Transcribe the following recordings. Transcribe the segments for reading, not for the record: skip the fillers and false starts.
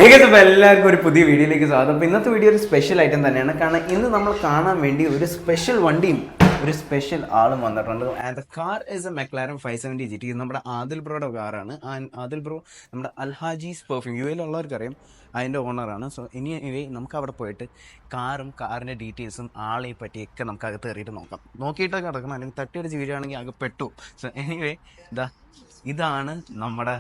എല്ലാവർക്കും ഒരു പുതിയ വീഡിയോയിലേക്ക് സ്വാഗതം. അപ്പോൾ ഇന്നത്തെ വീഡിയോ ഒരു സ്പെഷ്യൽ ഐറ്റം തന്നെയാണ്. കാരണം ഇന്ന് നമ്മൾ കാണാൻ വേണ്ടി ഒരു സ്പെഷ്യൽ വണ്ടിയും ഒരു സ്പെഷ്യൽ ആളും വന്നിട്ടുണ്ട്. And the car is A McLaren 570 GT. ഇത് നമ്മുടെ ആദിൽ ബ്രോയുടെ കാറാണ്. ആദിൽ ബ്രോ നമ്മുടെ അൽഹാജീസ് പെർഫ്യൂം യു എയിലുള്ളവർക്കറിയാം, അതിൻ്റെ ഓണറാണ്. സോ ഇനി നമുക്ക് അവിടെ പോയിട്ട് കാറും കാറിൻ്റെ ഡീറ്റെയിൽസും ആളെ പറ്റിയൊക്കെ നമുക്ക് അകത്ത് കയറിയിട്ട് നോക്കിയിട്ടൊക്കെ കിടക്കണം, അല്ലെങ്കിൽ തട്ടിയടിച്ച് വീഴുകയാണെങ്കിൽ അകത്ത് പെട്ടു. സോ എനിവേ ഇതാണ് നമ്മുടെ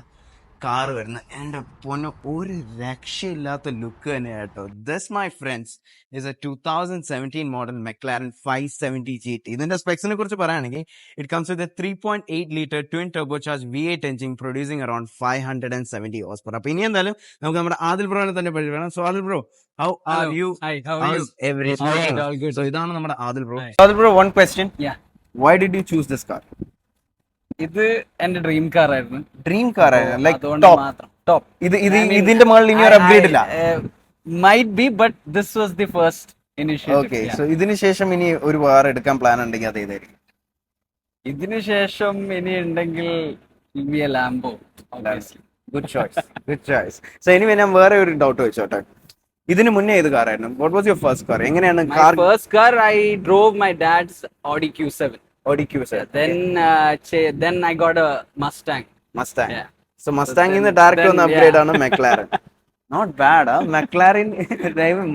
കാറ് വരുന്നത്. എൻ്റെ പൊന്നു, ഒരു രക്ഷയില്ലാത്ത ലുക്ക് തന്നെ കേട്ടോ. This my friends is A 2017 model McLaren 570 GT. ഇതിന്റെ സ്പെക്സിനെ കുറിച്ച് പറയുകയാണെങ്കിൽ it comes with 3.8 litre twin turbo charge V8 engine producing around 570 horse power. അപ്പൊ ഇനി എന്തായാലും നമുക്ക് നമ്മുടെ ആദിൽ ബ്രോനെ തന്നെ പരിചയപ്പെടാം. So Adil bro, how are you? Hi, how are you? Everything All good. So ഇതാണ് നമ്മുടെ Adil bro. Hi. Adil bro, one question. Yeah. Why did you choose this car? ഇത് എന്റെ ഡ്രീം കാർ ആയിരുന്നു. ഡ്രീം കാർ ആയിരുന്നു, ലൈക്ക് അതുകൊണ്ട് ടോപ്പ് മാത്രം top. ഇതിന്റെ മുകളിൽ ഇനി ഒരു അപ്ഗ്രേഡ് ഇല്ല. Might be, but this was the first initial. Okay, so ഇതിന് ശേഷം ഇനി ഒരു കാർ എടുക്കാൻ പ്ലാൻ ഉണ്ടെങ്കിൽ അത് ഏതായിരിക്കും? ഇതിനു ശേഷം ഇനി ഉണ്ടെങ്കിൽ ലാംബോ. Good choice. സോ ഇനി ഞാൻ വേറെ ഒരു ഡൗട്ട് വെച്ചോട്ടെ. ഇതിന് മുന്നേ ഏത് കാറായിരുന്നു? What was your first car? എങ്ങനെയാണ് car? First car I drove my dad's Audi Q7. Audi Q7. Then I got a Mustang. Yeah. So Mustang in the direct ഒന്ന് അപ്ഗ്രേഡ് ആണ് McLaren. Not bad. McLaren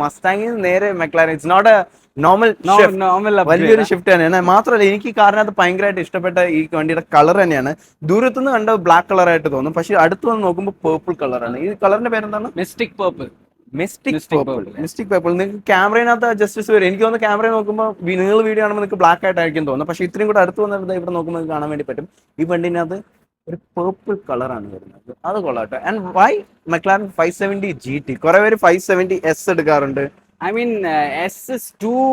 Mustang നേരെ McLaren. It's not a normal വലിയൊരു shift തന്നെയാണ്. മാത്രമല്ല, എനിക്ക് കാറിനകത്ത് ഭയങ്കരമായിട്ട് ഇഷ്ടപ്പെട്ട ഈ വണ്ടിയുടെ കളർ തന്നെയാണ്. ദൂരത്തുനിന്ന് കണ്ട ബ്ലാക്ക് കളർ ആയിട്ട് തോന്നും, പക്ഷെ അടുത്ത് വന്ന് നോക്കുമ്പോൾ പേർപ്പിൾ കളറാണ്. ഈ കളറിന്റെ പേരെന്താണ്? Mystic purple. Mystic purple. നിങ്ങൾക്ക് ക്യാമറയിനകത്ത് ജസ്റ്റിസ് വരും. എനിക്ക് തോന്നുന്നു ക്യാമറയിൽ നോക്കുമ്പോൾ നിങ്ങൾ വീഡിയോ കാണുമ്പോൾ നിങ്ങൾക്ക് ബ്ലാക്ക് ആയിട്ടായിരിക്കും തോന്നുന്നത്, പക്ഷെ ഇത്രയും കൂടെ അടുത്ത് വന്നിട്ട് ഇവിടെ നോക്കുമ്പോൾ കാണാൻ വേണ്ടി പറ്റും. ഈ വണ്ടിനകത്ത് ഒരു പേർപ്പിൾ കളറാണ് വരുന്നത്. അത് കൊള്ളാട്ടോ. And why McLaren 570 GT? കുറെ പേര് 570S എടുക്കാറുണ്ട്. I mean, S is too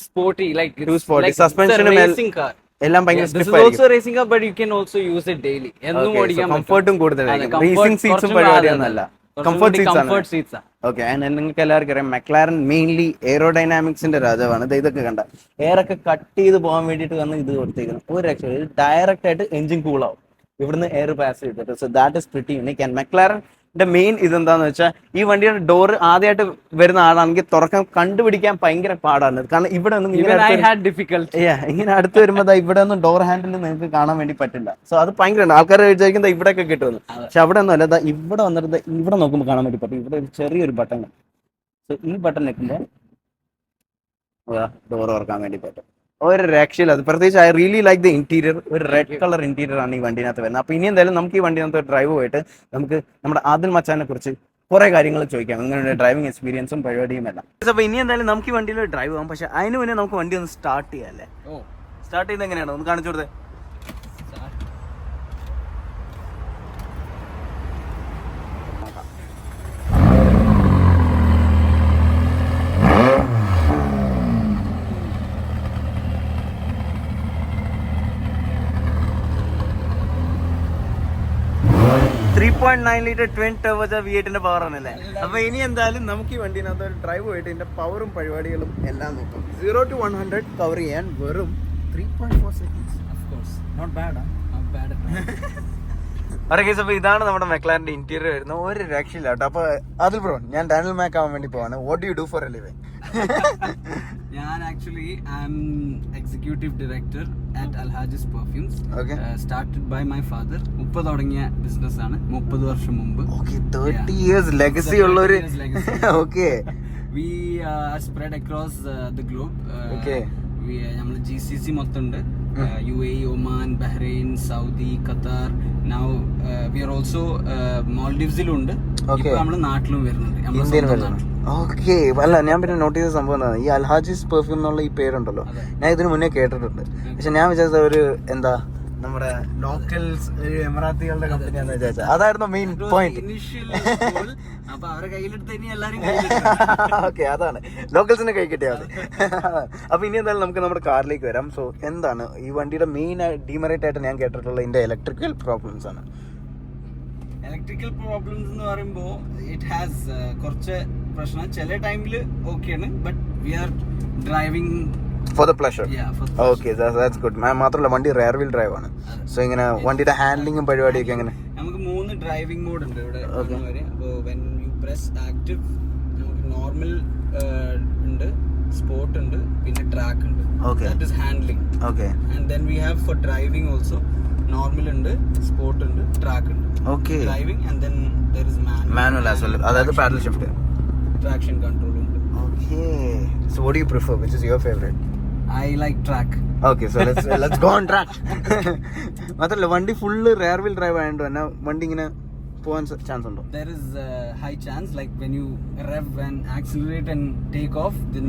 sporty, like Too sporty. like Suspension it's a racing car. എല്ലാം ഭയങ്കര This is stiff also a racing car, but you can also use it daily. എന്നും ഓടിക്കാൻ പറ്റും. കംഫർട്ടും കൂടുതലായിരിക്കും. അതെ, comfort റേസിംഗ് സീറ്റ്സും കുറച്ചും പരിപാടിയൊന്നുമല്ല, comfort comfort seats ആണ്. Okay. And നിങ്ങൾക്ക് എല്ലാവർക്കും അറിയാം മെക്ലാരൻ മെയിൻലി എയറോഡൈനാമിക്സിന്റെ രാജാവാണ്. ഇതൊക്കെ കണ്ട എയറൊക്കെ കട്ട് ചെയ്ത് പോകാൻ വേണ്ടിയിട്ട് വന്ന് ഇത് കൊടുത്തേക്കുന്നത്. ഒരു രക്ഷ, ഡയറക്റ്റ് ആയിട്ട് എഞ്ചിൻ കൂളാവും ഇവിടുന്ന് എയർ പാസ് ചെയ്തിട്ട്. So that is pretty unique. And മെക്ലാരന്റെ മെയിൻ ഇതെന്താന്ന് വെച്ചാൽ, ഈ വണ്ടിയുടെ ഡോർ ആദ്യമായിട്ട് വരുന്ന ആളാണെങ്കിൽ തുറക്കാൻ കണ്ടുപിടിക്കാൻ ഭയങ്കര പാടാണ്. കാരണം ഇവിടെ ഒന്നും ഇങ്ങനെ അടുത്ത് വരുമ്പോൾ ഇവിടെ ഒന്നും ഡോർ ഹാൻഡിൽ നിങ്ങൾക്ക് കാണാൻ വേണ്ടി പറ്റില്ല. സോ അത് ഭയങ്കര ആൾക്കാർ വിചാരിക്കുന്നത് ഇവിടെയൊക്കെ കിട്ടുമെന്ന്, പക്ഷെ അവിടെ ഒന്നും അല്ല. ഇവിടെ വന്നിട്ട് ഇവിടെ നോക്കുമ്പോൾ കാണാൻ വേണ്ടി പറ്റും. ഇവിടെ ഒരു ചെറിയൊരു ബട്ടൺ. സോ ഈ ബട്ടൺ നിൽക്കുമ്പോൾ ഡോർ തുറക്കാൻ വേണ്ടി പറ്റും. ഒരു രക്ഷയില്ല അത്. പ്രത്യേകിച്ച് I really like the interior. ഒരു റെഡ് കളർ ഇന്റീരിയർ ആണ് ഈ വണ്ടിനകത്ത് വരുന്നത്. അപ്പൊ ഇനി എന്തായാലും നമുക്ക് ഈ വണ്ടിനകത്ത് ഡ്രൈവ് പോയിട്ട് നമുക്ക് നമ്മുടെ ആദിൽ മച്ചാനെ കുറിച്ച് കുറെ കാര്യങ്ങൾ ചോദിക്കാം, നിങ്ങളുടെ ഡ്രൈവിംഗ് എക്സ്പീരിയൻസും പരിപാടിയും എല്ലാം. അപ്പൊ ഇനി എന്തായാലും നമുക്ക് ഈ വണ്ടിയിൽ ഡ്രൈവ് പോകാം, പക്ഷെ അതിന് മുന്നേ നമുക്ക് വണ്ടി ഒന്ന് സ്റ്റാർട്ട് ചെയ്യാം അല്ലേ? സ്റ്റാർട്ട് ചെയ്യുന്നത് എങ്ങനെയാണ് ഒന്ന് കാണിച്ചു കൊടുത്തേ. 3.9 litre twin turbo V8 power ആണല്ലേ. അപ്പൊ ഇനി എന്തായാലും നമുക്ക് ഈ വണ്ടിനകത്ത് ഒരു ഡ്രൈവ് പോയിട്ട് ഇതിന്റെ പവറും പരിപാടികളും എല്ലാം നോക്കാം. 0 to 100 കവർ ചെയ്യാൻ വെറും 3.4 seconds. Not bad. അപ്പൊ ഇതാണ് നമ്മുടെ മെക്ലാരന്റെ ഇന്റീരിയർ വരുന്നത്. ഒരു രക്ഷയില്ല കേട്ടോ. അപ്പൊ അതിൽ ബ്രോ, ഞാൻ ഡാനിയൽ മാക്ക് ആവാൻ വേണ്ടി പോവാണ്. What do you do for a living? ഞാൻ actually I am executive director at Alhaji's perfumes. Started by my father. 30 തുടങ്ങിയ ബിസിനസ് ആണ്, 30 വർഷം മുമ്പ്. 30 years ലെഗസി ഉള്ള ഒരു. Okay, we are spread across the globe. നമ്മൾ GCC മൊത്തം ഉണ്ട്. UAE, Oman, Bahrain, Saudi, Qatar. Now we are also Maldives-ലുണ്ട്. ഇപ്പോ നമ്മള് നാട്ടിലും വരുന്നുണ്ട്. ഓക്കെ. അല്ല, ഞാൻ പിന്നെ നോട്ട് ചെയ്ത സംഭവം എന്താണ്, ഈ അൽഹാജിസ് പെർഫ്യൂം എന്നുള്ള ഈ പേരുണ്ടല്ലോ, ഞാൻ ഇതിനു മുന്നേ കേട്ടിട്ടുണ്ട്. പക്ഷെ ഞാൻ വിചാരിച്ചത് ഒരു എന്താ നമ്മുടെ ലോക്കൽസ് എമറാത്തികളുടെ കമ്പനിയാന്ന് വിചാരിച്ചത്. അതായിരുന്നു മെയിൻ പോയിന്റ്. ഓക്കെ, അതാണ് ലോക്കൽസിനെ കൈ കിട്ടിയാൽ മതി. അപ്പൊ ഇനി എന്തായാലും നമുക്ക് നമ്മുടെ കാറിലേക്ക് വരാം. സോ എന്താണ് ഈ വണ്ടിയുടെ മെയിൻ ഡീമെറിറ്റ് ആയിട്ട് ഞാൻ കേട്ടിട്ടുള്ള ഇതിന്റെ ഇലക്ട്രിക്കൽ പ്രോബ്ലംസ് ആണ്. ഇലക്ട്രിക്കൽ പ്രോബ്ലംസ് എന്ന് പറയുമ്പോൾ ഇറ്റ് ഹാസ് കുറച്ച് പ്രശ്നം. ചില ടൈമില് ഓക്കെയാണ്, but we R driving for the pleasure. Okay, that's good. മാത്രമല്ല വണ്ടി റെയർ വീൽ ഡ്രൈവ് ആണ്. സോ ഇങ്ങനെ വണ്ടിയുടെ ഹാൻഡ്ലിങ്ങും പരിപാടിയൊക്കെ എങ്ങനെ? നമുക്ക് 3 ഡ്രൈവിംഗ് മോഡ് ഉണ്ട് ഇവിടെ. അപ്പോൾ when you പ്രസ് ആക്റ്റീവ്, നമുക്ക് നോർമൽ ഉണ്ട്, സ്പോർട്ട് ഉണ്ട്, പിന്നെ ട്രാക്ക് ഉണ്ട്. That is handling. Okay. And then we have for driving also normal ഉണ്ട്, സ്പോർട്ട് ഉണ്ട്, ട്രാക്ക് ഉണ്ട്. Okay. Driving and then there is manual as well, അതായത് പാഡൽ ഷിഫ്റ്റ്, ട്രാക്ഷൻ കൺട്രോൾ ഉണ്ട്. Okay. So what do you prefer, which is your favorite? I like track. Okay, so let's go on track. മാത്രല്ല വണ്ടി full rare wheel drive ആയതുകൊണ്ട് തന്നെ വണ്ടി ഇങ്ങനെ പോവാൻ chance ഉണ്ടോ? There is a high chance, like when you rev and accelerate and take off, then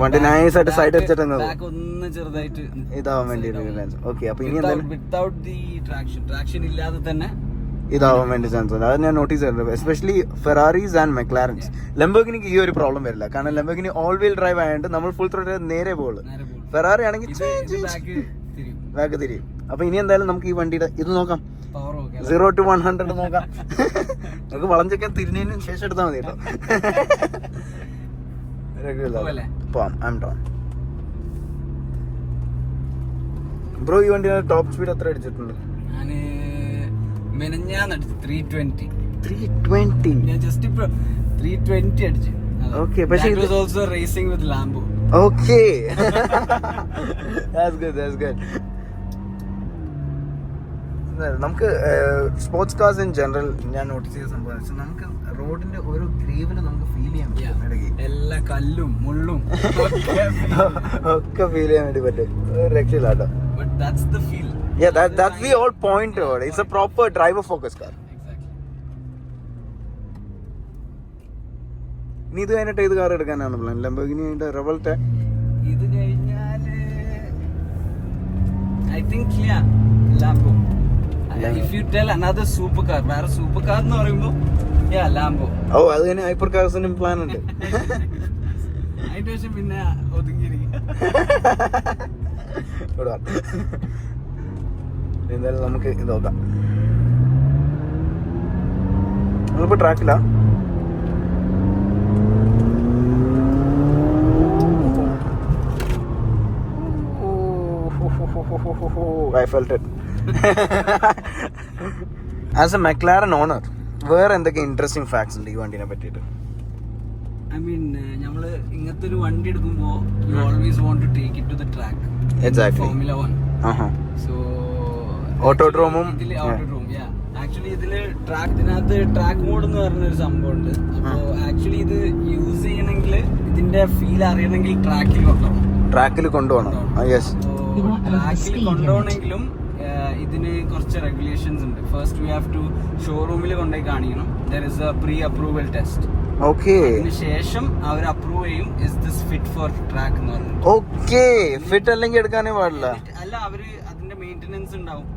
വണ്ടി nice ആയിട്ട് സൈഡ് അടിച്ചിട്ട് back ഒന്ന് ചെറുതായിട്ട് ഇതാവാൻ വേണ്ടി. ഓക്കെ. അപ്പൊ ഇനി എന്തായാലും without the traction ഇല്ലാതെ തന്നെ ഇതാവാൻ വേണ്ടി ചാൻസ് ഉണ്ട്. അത് ഞാൻ നോട്ടീസ് ചെയ്തിട്ടുണ്ട്, എസ്പെഷ്യലി ഫെറാറീസ് ആൻഡ് മെക്ലാരൻസ്. ലംബോർഗിനിക്ക് ഈ ഒരു പ്രോബ്ലം വരില്ല, കാരണം ലംബോർഗിനി ഓൾ വീൽ ഡ്രൈവ് ആയതുകൊണ്ട് നമ്മൾ ഫുൾ ത്രോട്ടിൽ നേരെ പോകുള്ളൂ. ഫെറാറി ആണെങ്കിൽ ബാക്ക് തിരിയും. അപ്പൊ ഇനി എന്തായാലും നമുക്ക് ഈ വണ്ടിയുടെ ഇത് നോക്കാം, 0 to 100 നോക്കാം. നമുക്ക് വളഞ്ചൊക്കെ തിരിഞ്ഞതിന് ശേഷം എടുത്താൽ മതി കേട്ടോ. ബ്രോ, ഈ വണ്ടി ടോപ്പ് സ്പീഡ് എത്ര അടിച്ചിട്ടുണ്ട്? ഞാൻ 320. ഞാൻ ജസ്റ്റ് ഇപ്പൊ 320 അടിച്ചു. Okay, പക്ഷേ it was also racing with Lambo. Okay. That's good. നമുക്ക് സ്പോർട്സ് കാർസ് ഇൻ ജനറൽ ഞാൻ നോട്ടീസ് ചെയ്ത സംഭവം, നമുക്ക് റോഡിന്റെ ഓരോ ഗ്രേവിലും നമുക്ക് ഫീൽ ചെയ്യാൻ പറ്റും, ഇടയ്ക്ക് എല്ലാ കല്ലും മുള്ളും ഒക്കെ ഫീൽ ചെയ്യാൻ വേണ്ടി പറ്റും. രക്ഷയില്ല കേട്ടോ. But that's the feel. Yeah, that's the whole point of it. It's a proper driver focused car. നീ ഇത് കഴിഞ്ഞിട്ട് ഏത് കാർ എടുക്കാനാണ് പ്ലാൻ? ലംബോർഗിനി റെവോൾട്ട്? ഇത് കഴിഞ്ഞാല് I think Lambo. If you tell another supercar, വേറെ സൂപ്പർ കാർ എന്ന് പറയുമ്പോ Lambo. ഓ, അത് തന്നെ ഹൈപ്പർ കാർസിനും പ്ലാൻ ഉണ്ട്. അതിന്റെ ശേഷം പിന്നെ ഒതുങ്ങിയിരിക്കും. എന്തായാലും നമുക്ക് ഇത് നോക്കാം. നമ്മളിപ്പോ ട്രാക്കിലാ. I felt it. As a McLaren owner, വേറെ എന്തൊക്കെ ഇൻട്രസ്റ്റിംഗ് ഫാക്ട്സ് ഉണ്ട് ഈ വണ്ടിനെ പറ്റിയിട്ട്? I mean, നമ്മള് ഇങ്ങനത്തെ ഒരു വണ്ടി എടുക്കുമ്പോ you always want to take it to the track. Exactly. Formula 1. So ഓട്ടോഡ്രോമും actually ഇതില് ഇതിനകത്ത് ട്രാക്ക് മോഡ് എന്ന് പറഞ്ഞൊരു സംഭവം ഉണ്ട്. അപ്പോ ആക്ച്വലി ഇത് യൂസ് ചെയ്യണമെങ്കിൽ ഇതിന്റെ ഫീൽ അറിയണമെങ്കിൽ ട്രാക്കിൽ കൊണ്ടുപോകണം. ട്രാക്കിൽ കൊണ്ടുപോകണമെങ്കിലും ഇതിന് കുറച്ച് റെഗുലേഷൻസ് ഉണ്ട്. ഫസ്റ്റ് വി ഹാവ് ടു ഷോറൂമിൽ കൊണ്ടുപോയി കാണിക്കണം. There is A pre approval test. അതിന് ശേഷം അവർ അപ്രൂവ് ചെയ്യും is this fit for track എന്ന് പറഞ്ഞു. ഓക്കേ, ഫിറ്റ് അല്ലെങ്കിൽ എടുക്കാനേ പാടില്ല. അല്ല, അവര് അതിന്റെ മെയിന്റനൻസ് ഉണ്ടാവും,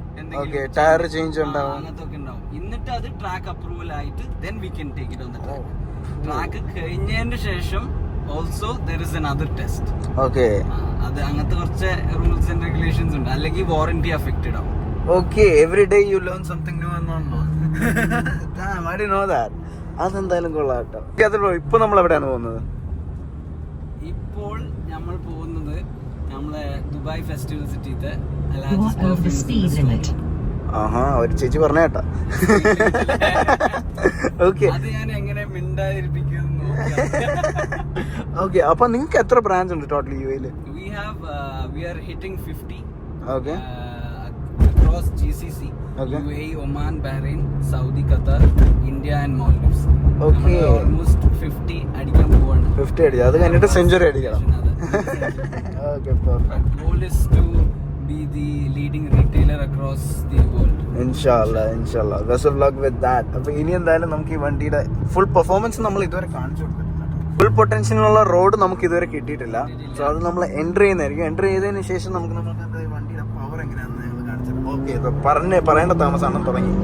ടയർ ചേഞ്ച് ഉണ്ടാവും, അങ്ങനത്തെ ഒക്കെ ഉണ്ടാവും. എന്നിട്ട് അത് ട്രാക്ക് അപ്രൂവൽ ആയിട്ട് then we can take it on the track. Track കഴിഞ്ഞതിന് ശേഷം also there is another test. Okay. അത് അങ്ങനത്തെ കുറച്ച് റൂൾസ് ആൻഡ് റെഗുലേഷൻസ് ഉണ്ട്, അല്ലെങ്കിൽ വാറന്റി അഫക്റ്റഡ് ആവും. Okay, every day you learn something new എന്നാണോ? Damn, I didn't know that. അതെന്തായാലും കൊള്ളാം കേട്ടോ. ഇപ്പൊ നമ്മൾ എവിടെയാണ് പോകുന്നത്? ഇപ്പോൾ നമ്മൾ പോകുന്നത് നമ്മളെ ദുബായ് ഫെസ്റ്റിവൽ സിറ്റിത്തെ ഒരു ചേച്ചി പറഞ്ഞ കേട്ടാ. ഓക്കെ, അത് ഞാൻ എങ്ങനെ മിണ്ടാതിരിപ്പിക്കുന്നു. ഓക്കെ, അപ്പൊ നിങ്ങൾക്ക് എത്ര ബ്രാഞ്ച് ഉണ്ട് total യുഎഇല്? We are hitting 50. Okay. Across GCC, Okay. UAE, Oman, Bahrain, Saudi, Qatar, India and Maldives. Okay. Almost 50 അടിക്കാൻ പോവാണ്. 50 അടിക്കാം, അത് കഴിഞ്ഞിട്ട് സെഞ്ചുറി അടിക്കണം. Okay, perfect. Goal is to be the leading retailer across the world. Inshallah. Best of luck with that. അപ്പോൾ ഇനി എന്തായാലും നമുക്ക് ഈ വണ്ടിയുടെ ഫുൾ പെർഫോമൻസ് നമ്മൾ ഇതുവരെ കാണിച്ചു കൊടുത്തിട്ടില്ല. ഫുൾ പൊട്ടൻഷ്യലുള്ള റോഡ് നമുക്ക് ഇതുവരെ കിട്ടിയിട്ടില്ല. സോ അത് നമ്മൾ എൻ്റർ ചെയ്യുന്നതായിരിക്കും. എൻ്റർ ചെയ്തതിന് ശേഷം നമുക്ക് വണ്ടിയുടെ പവർ എങ്ങനെയാണെന്ന് ഞങ്ങൾ കാണിച്ചത്. ഓക്കെ, ഇപ്പോൾ പറയേണ്ട താമസമാണ് തുടങ്ങി.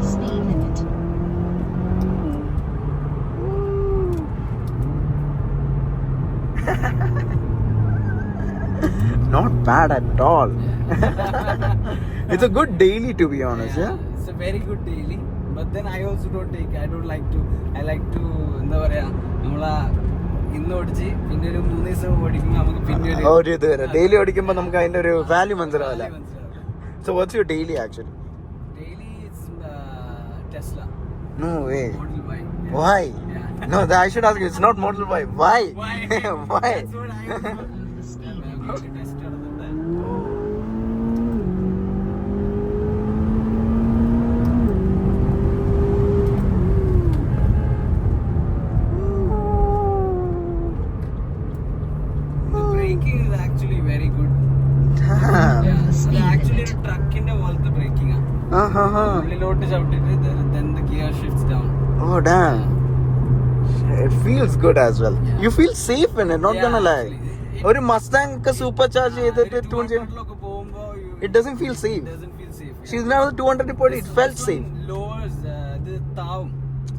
Not bad at all. It's a good daily, to be honest. Yeah. It's a very good daily. But then I also don't take. I like to എന്താ പറയാ, നമ്മളാ ഇന്ന് ഓടിച്ച് പിന്നെ ഒരു 3 ദിവസം ഓടിക്കുമ്പോൾ നമുക്ക് പിന്നെ ഒരു ഇത് വരാം. ഡെയിലി ഓടിക്കുമ്പോൾ നമുക്ക് അതിന്റെ ഒരു വാല്യൂ മനസ്സിലാവില്ല. So what's your daily actually? Daily it's Tesla. No way. Model Y. Why? Yeah. No, I should ask you. It's not Model Y. Why? Why? Why? That's what I also test നടന്നിട്ട്. The braking is actually very good. Damn. ഇത് actually ഒരു ട്രക്കിന്റെ പോലത്തെ breaking ആണ്. ഉള്ളിലോട്ട് ചവിട്ടിട്ട് then the gear shifts down. Oh, damn. It feels good as well. You feel safe in it, not gonna lie. ഒരു Mustang ഒക്കെ super charge ചെയ്തിട്ട് tune ചെയ്യും. ഒക്കെ പോകുമ്പോ It doesn't feel safe. doesn't feel safe. She's now 240. It felt safe. Lowers ഇത് താവും.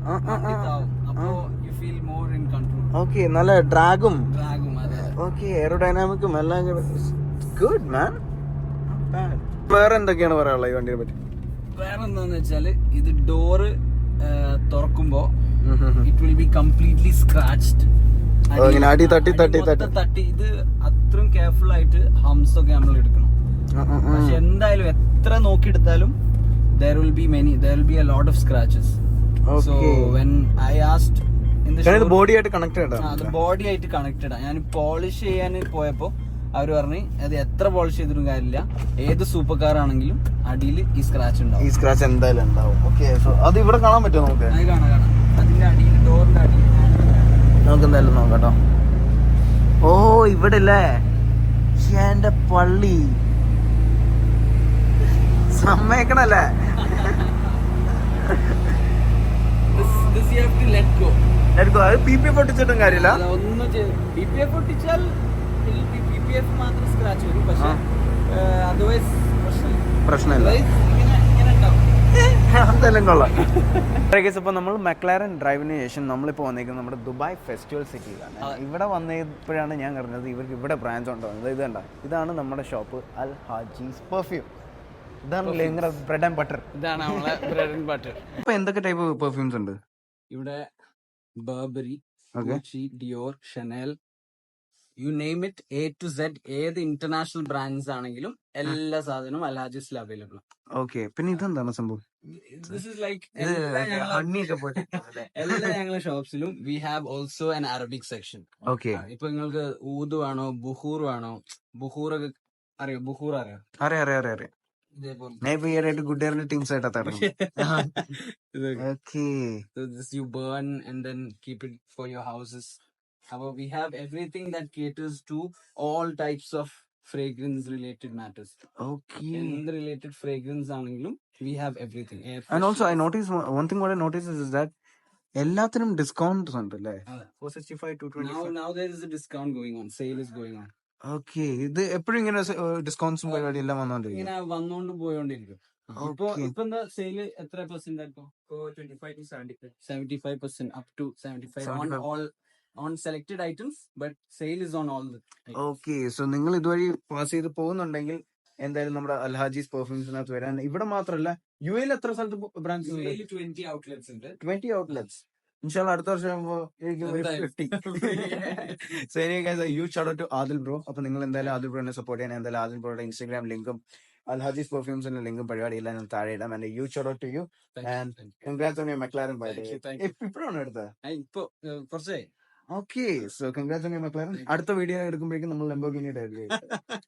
വണ്ടി താവും. അപ്പോ you feel more in control. Okay, നല്ല ഡ്രാഗും. ഡ്രാഗും അതെ. Okay, aerodynamicum എല്ലാം good man. Not bad. വേറെ എന്തൊക്കെയാണ് പറയാനുള്ളത് ഈ വണ്ടിയെ പറ്റി? വേറെ എന്താന്ന് വെച്ചാല് ഇത് ഡോറ് തുറക്കുമ്പോ it will be completely scratched. ഇങ്ങനെ അടി തട്ടി തട്ടി തട്ടി തട്ടി ഇത് അത്രയും കെയർഫുൾ ആയിട്ട് ഹംസ് ഒക്കെ നമ്മൾ എടുക്കണം. പക്ഷെ എന്തായാലും എത്ര നോക്കിയെടുത്താലും there will be a lot of scratches. So when I asked in the ഇത് ബോഡി ആയിട്ട് കണക്റ്റഡ് ആണ്. അത് ബോഡി ആയിട്ട് കണക്റ്റഡ് ആണ്. ഞാൻ പോളിഷ് ചെയ്യാൻ പോയപ്പോ അവര് പറഞ്ഞു അത് എത്ര പോളിഷ് ചെയ്തിട്ടും കാര്യമില്ല, ഏത് സൂപ്പർ കാർ ആണെങ്കിലും അടിയിൽ ഈ സ്ക്രാച്ച് ഉണ്ടാവും. ഈ സ്ക്രാച്ച് എന്തായാലും ഉണ്ടാവും. ഓക്കെ, സോ അത് ഇവിടെ കാണാൻ പറ്റുമോ നമുക്ക്? അത് കാണാം. അതിന്റെ അടിയിൽ ഡോറിന്റെ അടിയിൽ നമുക്ക് എന്തായാലും നോക്കട്ടോ. ഓ ഇവിടെ അല്ലേ എന്റെ പള്ളി സമ്മേക്കണല്ലേ. this you have to let go. അത് PPF പൊട്ടിച്ചിട്ടും കാര്യമില്ല. ഒന്നും PPF പൊട്ടിച്ചാൽ PPF മാത്രം സ്ക്രാച്ച് വരും. പക്ഷെ അതർവൈസ് പ്രശ്നമില്ല. ഇങ്ങനെ ഉണ്ടാവും. എന്തായാലും കൊള്ളാം. ഇപ്പൊ നമ്മൾ മെക്ലാരൻ ഡ്രൈവിന് ശേഷം നമ്മളിപ്പോൾ വന്നേക്കുന്നത് നമ്മുടെ ദുബായ് ഫെസ്റ്റിവൽ സിറ്റിയിലാണ്. ഇവിടെ വന്നപ്പോഴാണ് ഞാൻ അറിഞ്ഞത് ഇവർക്ക് ഇവിടെ ബ്രാഞ്ച് ഉണ്ടോ. ഇത് കണ്ട, ഇതാണ് നമ്മുടെ ഷോപ്പ് അൽ ഹാജീസ് പെർഫ്യൂം. ഇതാണ് നിങ്ങളുടെ ബ്രെഡ് ആൻഡ് ബട്ടർ. ഇതാണ് നമ്മളെ ബ്രെഡ് ആൻഡ് ബട്ടർ. ഇപ്പൊ എന്തൊക്കെ ടൈപ്പ് പെർഫ്യൂംസ് ഉണ്ട് ഇവിടെ? Burberry, Okay. Gucci, Dior, Chanel, you name it, A to Z. ഏത് ഇന്റർനാഷണൽ ബ്രാൻഡ്സ് ആണെങ്കിലും എല്ലാ സാധനവും അൽഹാജിസിൽ അവൈലബിൾ. ഓക്കെ, പിന്നെ ഇതെന്താണ് സംഭവം? ദിസ് ഇസ് ലൈക്ക് ഹണിയൊക്കെ പോയിട്ട് എല്ലാ ഞങ്ങളുടെ ഷോപ്സിലും we have also an Arabic section. Okay, ഇപ്പൊ നിങ്ങൾക്ക് ഊദ് വേണോ, ബുഹൂർ വേണോ? ബുഹൂറൊക്കെ അറിയോ? ബുഹൂർ അറിയോ? അറിയാം. ഇതേപോലെ ഞാൻ ഇപ്പൊ ഈയിടെയായിട്ട് ഗുഡ്ഡേറിന്റെ ടീംസ് ആയിട്ടാ തുടങ്ങി. Okay, So this you burn and then keep it for your houses. However, we have everything that caters to all types of fragrance related matters. Okay. And related fragrance ആണെങ്കിലും we have everything. And also I noticed one thing what I noticed is that എല്ലാത്തിനും discounts ഉണ്ട് അല്ലേ? 465 225. now there is a discount going on. Sale is going on. Okay, ഇത് എപ്പോഴും ഇങ്ങനെ ഡിസ്കൗണ്ട്സും പരിപാടി എല്ലാം വന്നോണ്ടിരിക്കും. ഇങ്ങനെ വന്നോണ്ട് പോയോണ്ടിരിക്കും. ഇപ്പൊ എന്താ സെയില് എത്ര പെർസെന്റ് ആയിരിക്കും? 75% up to 75 on all on selected items, but sale is on all the items. Okay, so നിങ്ങൾ ഇതുവഴി പാസ് ചെയ്ത് പോകുന്നുണ്ടെങ്കിൽ എന്തായാലും നമ്മുടെ അൽഹാജീസ് പെർഫ്യൂംസിനകത്ത് വരാൻ. ഇവിടെ മാത്രമല്ല, UAE എത്ര സ്ഥലത്ത് ബ്രാഞ്ച്? 20 outlets ഉണ്ട്. 20 outlets. ഇൻഷാല്ലാ അടുത്ത വർഷം ആകുമ്പോൾ എനിക്ക് 50. So huge shout out to Adil bro. അപ്പൊ നിങ്ങൾ എന്തായാലും ആദിൽ ബ്രോനെ സപ്പോർട്ട് ചെയ്യാൻ എന്തായാലും ആദിൽ ബ്രോയുടെ ഇൻസ്റ്റാഗ്രാം ലിങ്കും അൽഹാജീസ് പെർഫ്യൂംസിന്റെ ലിങ്കും പരിപാടിയെല്ലാം ഞാൻ താഴെ ഇടാം. And huge shout out to you and congrats on your McLaren buy. ഇപ്പോഴാണ് എടുത്തത്? ഇപ്പൊ കുറച്ചേ. Okay, so congrats on your McLaren. അടുത്ത വീഡിയോ എടുക്കുമ്പോഴേക്കും നമ്മൾ ലംബോർഗിനിയുടെ.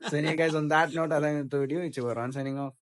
So anyway guys, on that note, I think the video it's over. I'm signing off.